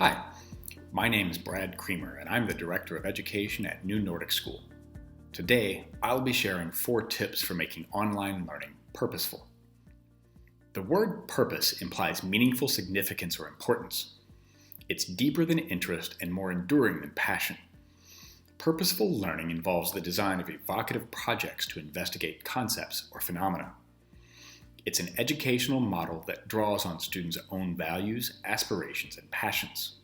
Hi, my name is Brad Kremer, and I'm the Director of Education at New Nordic School. Today, I'll be sharing 4 tips for making online learning purposeful. The word purpose implies meaningful significance or importance. It's deeper than interest and more enduring than passion. Purposeful learning involves the design of evocative projects to investigate concepts or phenomena. It's an educational model that draws on students' own values, aspirations, and passions.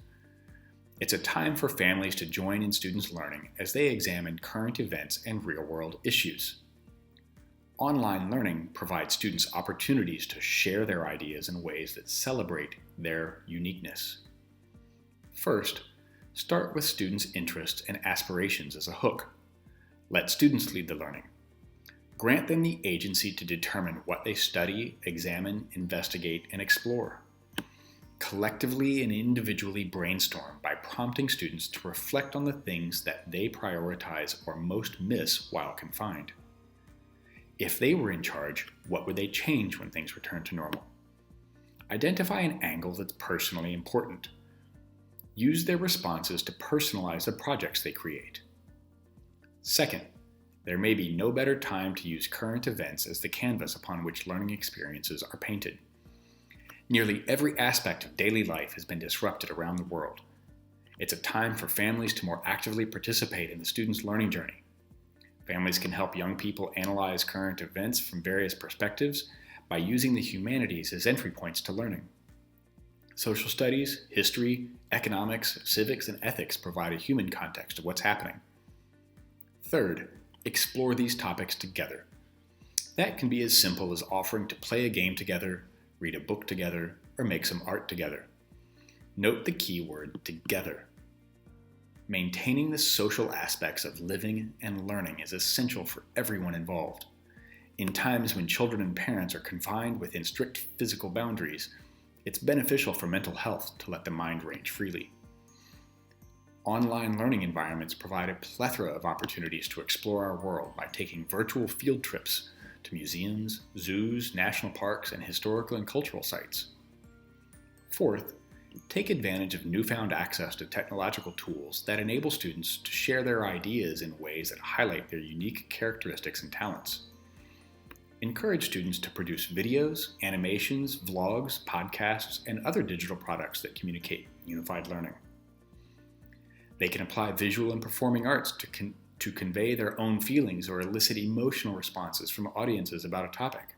It's a time for families to join in students' learning as they examine current events and real-world issues. Online learning provides students opportunities to share their ideas in ways that celebrate their uniqueness. First, start with students' interests and aspirations as a hook. Let students lead the learning. Grant them the agency to determine what they study, examine, investigate, and explore. Collectively and individually brainstorm by prompting students to reflect on the things that they prioritize or most miss while confined. If they were in charge, what would they change when things return to normal? Identify an angle that's personally important. Use their responses to personalize the projects they create. Second, there may be no better time to use current events as the canvas upon which learning experiences are painted. Nearly every aspect of daily life has been disrupted around the world. It's a time for families to more actively participate in the students' learning journey. Families can help young people analyze current events from various perspectives by using the humanities as entry points to learning. Social studies, history, economics, civics, and ethics provide a human context of what's happening. Third, explore these topics together. That can be as simple as offering to play a game together, read a book together, or make some art together. Note the key word together. Maintaining the social aspects of living and learning is essential for everyone involved. In times when children and parents are confined within strict physical boundaries, it's beneficial for mental health to let the mind range freely. Online learning environments provide a plethora of opportunities to explore our world by taking virtual field trips to museums, zoos, national parks, and historical and cultural sites. Fourth, take advantage of newfound access to technological tools that enable students to share their ideas in ways that highlight their unique characteristics and talents. Encourage students to produce videos, animations, vlogs, podcasts, and other digital products that communicate unified learning. They can apply visual and performing arts to convey their own feelings or elicit emotional responses from audiences about a topic.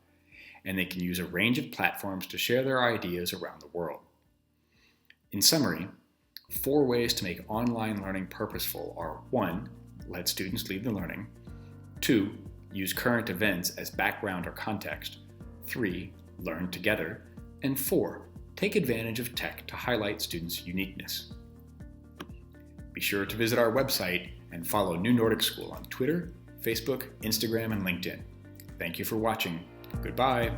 And they can use a range of platforms to share their ideas around the world. In summary, 4 ways to make online learning purposeful are 1. Let students lead the learning. 2. Use current events as background or context. 3. Learn together. And 4. Take advantage of tech to highlight students' uniqueness. Be sure to visit our website and follow New Nordic School on Twitter, Facebook, Instagram, and LinkedIn. Thank you for watching. Goodbye.